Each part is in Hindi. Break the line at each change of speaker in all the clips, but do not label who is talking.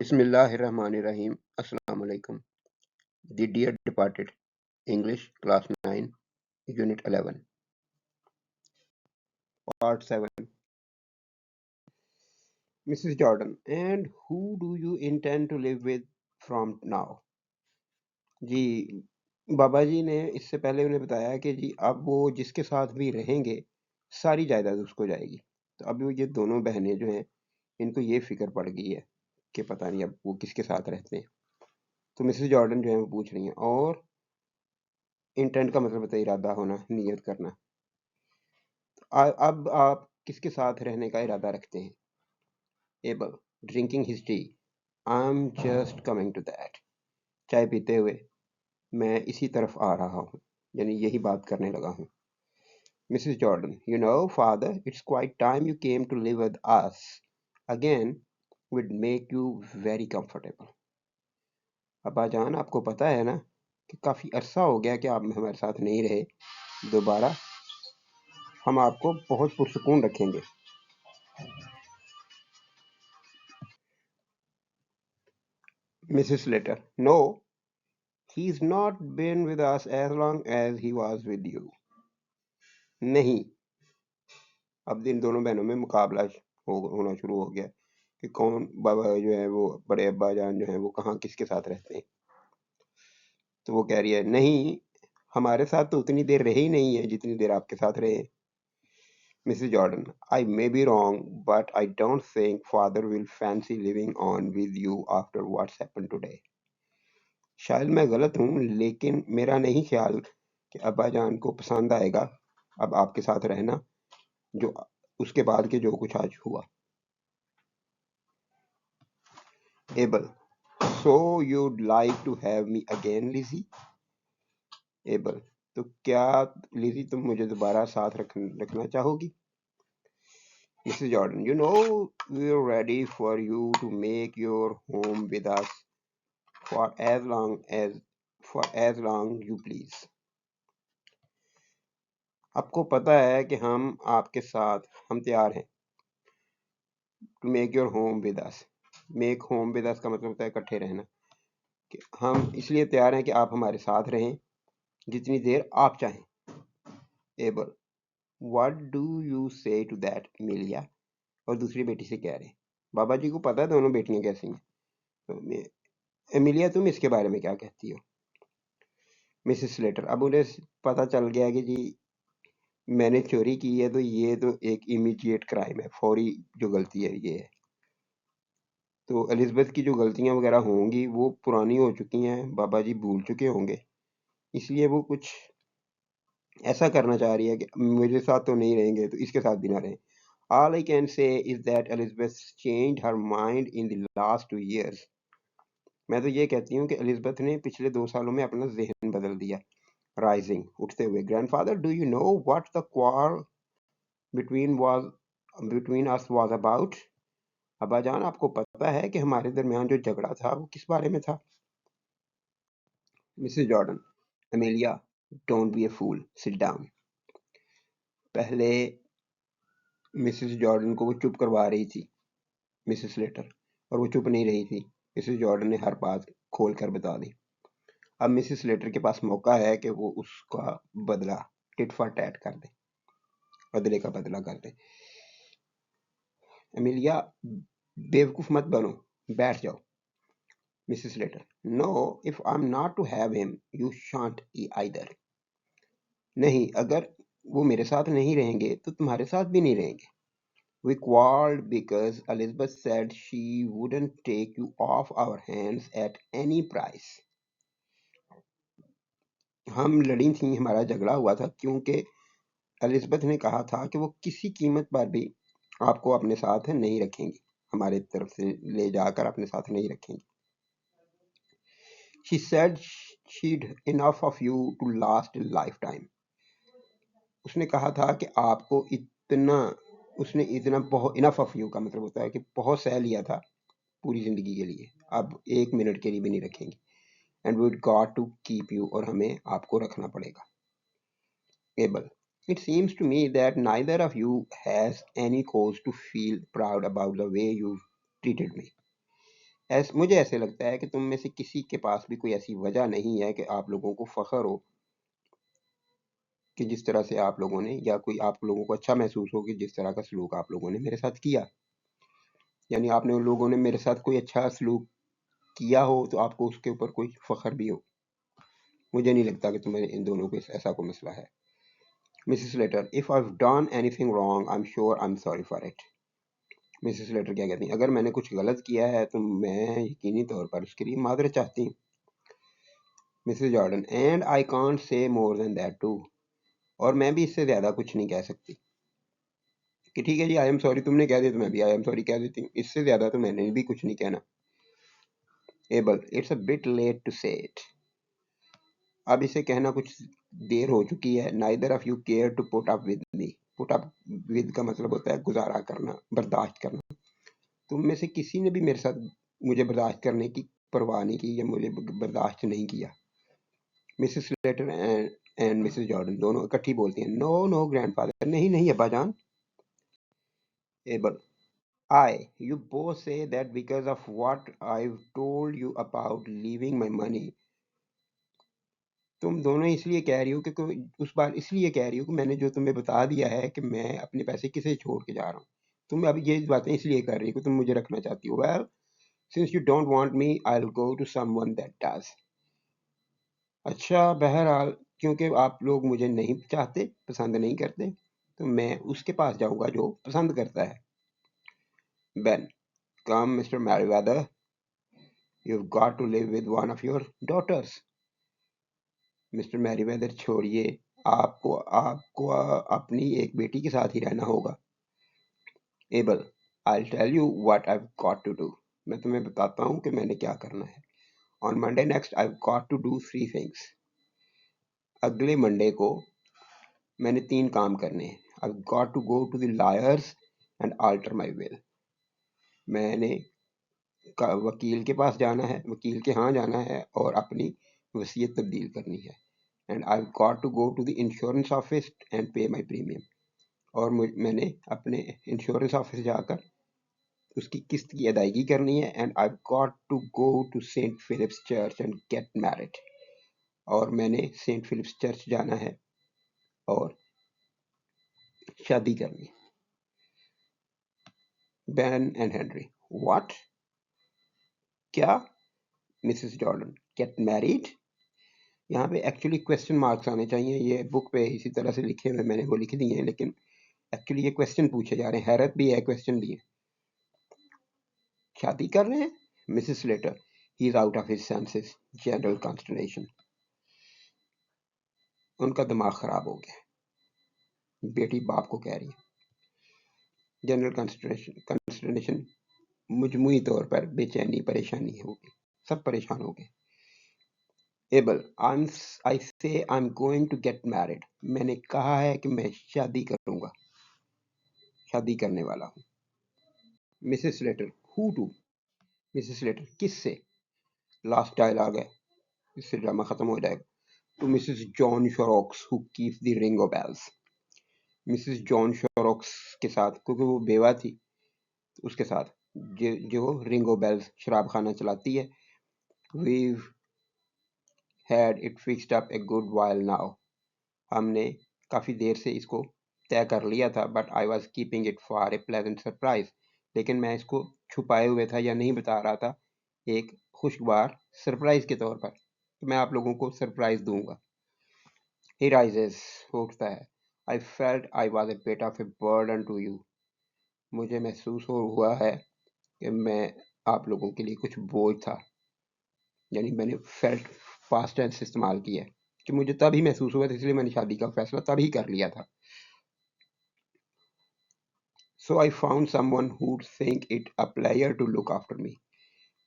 Bismillahirrahmanirrahim. Assalamu alaikum. The Dear Departed. English, Class 9, Unit 11. Part 7. Mrs. Jordan, and who do you intend to live with from now? जी, बाबा जी ने इससे पहले उन्हें बताया कि जी अब वो जिसके साथ भी रहेंगे सारी जायदाद उसको जाएगी। तो अब ये दोनों बहनें जो हैं इनको ये फिक्र पड़ गई है कि पता नहीं अब वो किसके साथ रहते हैं। तो मिसेस जॉर्डन जो है वो पूछ रही हैं, और इंटेंट का मतलब होता है इरादा होना, नियत करना। अब आप किसके साथ रहने का इरादा रखते हैं? Abel, drinking his tea. I am just coming to that. चाय पीते हुए, मैं इसी तरफ आ रहा हूँ, यानी यही बात करने लगा हूँ। Mrs Jordan, you know father, it's quite time you came to live with us again, would make you very comfortable. अब्बा जान, आपको पता है ना कि काफ़ी अरसा हो गया कि आप हमारे साथ नहीं रहे। दोबारा हम आपको बहुत पुरसुकून रखेंगे। Mrs. Slater, no, he's not been with us as long as he was with you. नहीं, अब इन दोनों बहनों में मुकाबला होना शुरू हो गया कि कौन बाबा जो है वो बड़े अब्बा जान जो है वो कहाँ किसके साथ रहते हैं। तो वो कह रही है, नहीं, हमारे साथ तो उतनी देर रहे ही नहीं है जितनी देर आपके साथ रहे। Mrs Jordan, I may be wrong but I don't think father will fancy living on with you after what's happened today. शायद मैं गलत हूँ, लेकिन मेरा नहीं ख्याल कि अब्बा जान को पसंद आएगा अब आपके साथ रहना, जो उसके बाद के जो कुछ आज हुआ। Abel, so you'd like to have me again Lizzie? Abel, तो क्या लिजी तुम मुझे दोबारा साथ रखना चाहोगी? Mrs Jordan, you know we're ready for you to make your home with us for as long you please. आपको पता है कि हम आपके साथ हम तैयार हैं। To make your home with us, make home with us का मतलब होता है इकट्ठे रहना, कि हम इसलिए तैयार हैं कि आप हमारे साथ रहें जितनी देर आप चाहें। एबल, व्हाट डू यू से टू दैट मिलिया? और दूसरी बेटी से कह रहे हैं, बाबा जी को पता है दोनों बेटियां कैसी हैं, तो एमिलिया तुम इसके बारे में क्या कहती हो? मिसेस स्लेटर, अब उन्हें पता चल गया कि जी मैंने चोरी की है, तो ये तो एक इमीडिएट क्राइम है, फौरी जो गलती है ये है। तो एलिज़ाबेथ की जो गलतियां वगैरह होंगी वो पुरानी हो चुकी हैं, बाबा जी भूल चुके होंगे, इसलिए वो कुछ ऐसा करना चाह रही है कि मेरे साथ तो नहीं रहेंगे तो इसके साथ भी ना रहें। All I can say is that Elizabeth changed her mind in the last 2 years. मैं तो ये कहती हूँ कि एलिज़ाबेथ ने पिछले 2 सालों में अपना ज़हन बदल दिया। Rising, उठते हुए, Grandfather, do you know what the quarrel between us was about? अब्बा जान, आपको पता है कि हमारे दरमियान जो झगड़ा था वो किस बारे में था? Mrs Jordan, Amelia, don't be a fool, sit down. पहले मिसेस जॉर्डन को वो चुप करवा रही थी मिसेस लेटर, और वो चुप नहीं रही थी। मिसेस जॉर्डन ने हर बात खोल कर बता दी। अब मिसेस लेटर के पास मौका है कि वो उसका बदला टिट फॉर टैट कर दे, बदले का बदला कर दे। अमेलिया, बेवकूफ मत बनो, बैठ जाओ। Mrs Letter, no, if I am not to have him you shan't either. नहीं, अगर वो मेरे साथ नहीं रहेंगे तो तुम्हारे साथ भी नहीं रहेंगे। We quarreled because Elizabeth said she wouldn't take you off our hands at any price. हम लड़ी थी, हमारा झगड़ा हुआ था क्योंकि एलिज़ाबेथ ने कहा था कि वो किसी कीमत पर भी आपको अपने साथ नहीं रखेंगी, हमारे तरफ से ले जाकर अपने साथ नहीं रखेंगी। She said she'd enough of you to last a lifetime. उसने कहा था कि आपको इतना, उसने इतना बहुत, इनफ ऑफ यू का मतलब होता है कि बहुत सह लिया था पूरी जिंदगी के लिए, अब 1 मिनट के लिए भी नहीं रखेंगे। And we got to keep you, और हमें आपको रखना पड़ेगा। Abel, it seems to me that neither of you has any cause to feel proud about the way you treated me. मुझे ऐसे लगता है कि तुम में से किसी के पास भी कोई ऐसी वजह नहीं है कि आप लोगों को फख्र हो कि जिस तरह से आप लोगों ने, या कोई आप लोगों को अच्छा महसूस हो कि जिस तरह का सलूक आप लोगों ने मेरे साथ किया। यानी आपने उन लोगों ने मेरे साथ कोई अच्छा सलूक किया हो तो आपको उसके ऊपर कोई फख्र भी हो। मुझे नहीं लगता कि तुम्हें इन दोनों को ऐसा कोई मसला है। Mrs Letter, if I have done anything wrong I am sure I am sorry for it. Mrs Letter क्या कहती हैं, अगर मैंने कुछ गलत किया है तो मैं यकीनी तौर पर उसके लिए माजरत चाहती हूँ। Mrs Jordan, and I can't say more than that to. और मैं भी इससे ज्यादा कुछ नहीं कह सकती कि ठीक है जी आई एम सॉरी तुमने कह दिया तो मैं भी आई एम सॉरी कह देती हूँ, इससे ज्यादा तो मैंने भी कुछ नहीं कहना। Abel, it's a bit late to say it. अब इसे कहना कुछ देर हो चुकी है। Neither of you care to put up with me. Put up with का मतलब होता है गुजारा करना, बर्दाश्त करना। तुम में से किसी ने भी मेरे साथ मुझे बर्दाश्त करने की परवाह नहीं की या मुझे बर्दाश्त नहीं किया। Mrs Letter and Mrs Jordan दोनों इकट्ठी बोलती हैं, नो नो ग्रैंडफादर, नहीं नहीं अब्बा जान। Able, you both say that because of what I've told you about leaving my money. तुम दोनों इसलिए कह रही हो कि उस बार इसलिए कह रही हो कि मैंने जो तुम्हें बता दिया है कि मैं अपने पैसे किसे छोड़ के जा रहा हूँ। तुम अब ये बातें इसलिए कर रही हो कि तुम मुझे रखना चाहती हो। Well, since you don't want me, I'll go to someone that does. अच्छा बहरहाल, क्योंकि आप लोग मुझे नहीं चाहते, पसंद नहीं करते, तो मैं उसके पास जाऊंगा जो पसंद करता है। Ben, come Mr. Merriweather, you've got to live with one of your daughters. Mister Merryweather, छोड़िए, आपको आपको अपनी एक बेटी के साथ ही रहना होगा। Abel, I tell you what I got to do. मैं तुम्हें बताता हूँ कि मैंने क्या करना है। On Monday next I got to do 3 things. अगले मंडे को मैंने 3 काम करने हैं। I got to go to the lawyers and alter my will. मैंने वकील के पास जाना है, वकील के यहाँ जाना है और अपनी वसीयत तब्दील करनी है। And I got to go to the insurance office and pay my premium. और मैंने अपने इंश्योरेंस ऑफिस जाकर उसकी किस्त की अदायगी करनी है। And I got to go to Saint Philip's church and get married. और मैंने सेंट फिलिप्स चर्च जाना है और शादी करनी है। Ben and Henry, what? क्या? Mrs Jordan, get married? यहाँ पे एक्चुअली क्वेश्चन मार्क्स आने चाहिए। ये बुक पे इसी तरह से लिखे हुए मैंने वो लिख दिए हैं, लेकिन एक्चुअली ये क्वेश्चन पूछे जा रहे हैं। हैरत भी है, क्वेश्चन भी है। शादी कर रहे हैं? Mrs Slater, he is out of his senses. General consternation. उनका दिमाग खराब हो गया, बेटी बाप को कह रही है। जनरल कॉन्स्टर्नेशन, मजमूई तौर पर बेचैनी, परेशानी होगी, सब परेशान हो गए। Able, I say I am going to get married. मैंने कहा है कि मैं शादी करूंगा, शादी करने वाला हूँ। Mrs Slater, who to? Mrs Slater, किससे? लास्ट डायलॉग है, इससे ड्रामा खत्म हो जाएगा। To Mrs John Shorrocks who keeps the Ringo Bells. Mrs John Shorrocks के साथ, क्योंकि वो बेवा थी, तो उसके साथ जो रिंगो बेल्स शराब खाना चलाती है। We've had it fixed up a good while now. हमने काफ़ी देर से इसको तय कर लिया था, but I was keeping it for a pleasant surprise. लेकिन मैं इसको छुपाए हुए था या नहीं बता रहा था एक खुशगवार सरप्राइज के तौर पर, तो मैं आप लोगों को सरप्राइज दूंगा। He rises, उठता है। I felt I was a bit of a burden to you. मुझे महसूस हुआ है कि मैं आप लोगों के लिए कुछ बोझ था। यानी मैंने फेल्ट पास्ट टेंस इस्तेमाल किया है कि मुझे तभी महसूस हुआ था, इसलिए मैंने शादी का फैसला तभी कर लिया था। So I found someone who'd think it a pleasure to look after me.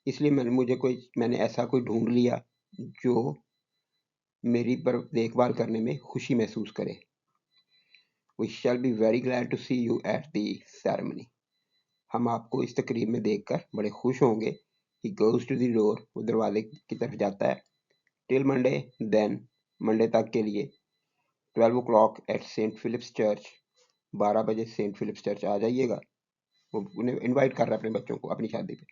इसलिए मैंने ऐसा कोई ढूंढ लिया जो मेरी पर देखभाल करने में खुशी महसूस करे। We shall be very glad to see you at the ceremony. हम आपको इस तकरीब में देखकर बड़े खुश होंगे। He goes to the door, वो दरवाजे की तरफ जाता है। Till Monday, then मंडे तक के लिए 12 o'clock at Saint Philip's church, 12 बजे सेंट फिलिप्स चर्च आ जाइएगा। वो उन्हें इनवाइट कर रहा है अपने बच्चों को अपनी शादी पे।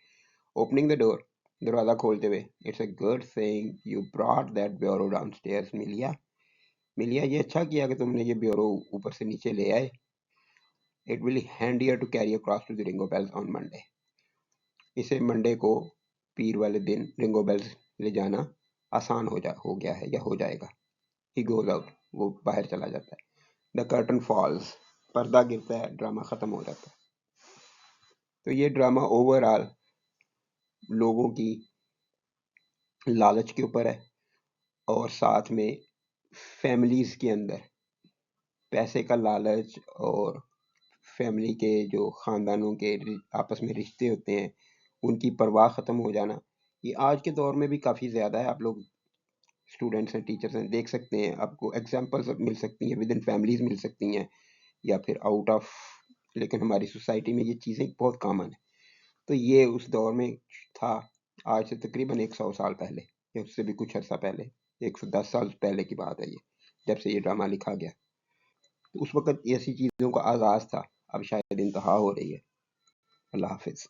ओपनिंग द डोर, दरवाज़ा खोलते हुए, it's a good thing you brought that bureau downstairs मिलिया। मिलिया, ये अच्छा किया कि तुमने ये ब्यूरो ऊपर से नीचे ले आए। It will handier to carry across to the Ringo Bells on Monday. इसे मंडे को, पीर वाले दिन, रिंगो बेल्स ले जाना आसान हो गया है या हो जाएगा। ही गोज आउट, वो बाहर चला जाता है। द कर्टन फॉल्स, पर्दा गिरता है, ड्रामा खत्म हो जाता है। तो ये ड्रामा ओवरऑल लोगों की लालच के ऊपर है और साथ में फैमिलीज के अंदर पैसे का लालच और फैमिली के जो खानदानों के आपस में रिश्ते होते हैं उनकी परवाह ख़त्म हो जाना, ये आज के दौर में भी काफ़ी ज़्यादा है। आप लोग स्टूडेंट्स हैं, टीचर्स हैं, देख सकते हैं, आपको एग्जांपल्स मिल सकती हैं, विद इन फैमिलीज मिल सकती हैं या फिर आउट ऑफ, लेकिन हमारी सोसाइटी में ये चीज़ें बहुत कॉमन है। तो ये उस दौर में था, आज से तकरीबन 100 साल पहले या उससे भी कुछ अर्सा पहले, 110 साल पहले की बात है ये, जब से ये ड्रामा लिखा गया। तो उस वक्त ऐसी चीज़ों का आगाज़ था, अब शायद इंतहा हो रही है। अल्लाह हाफिज़।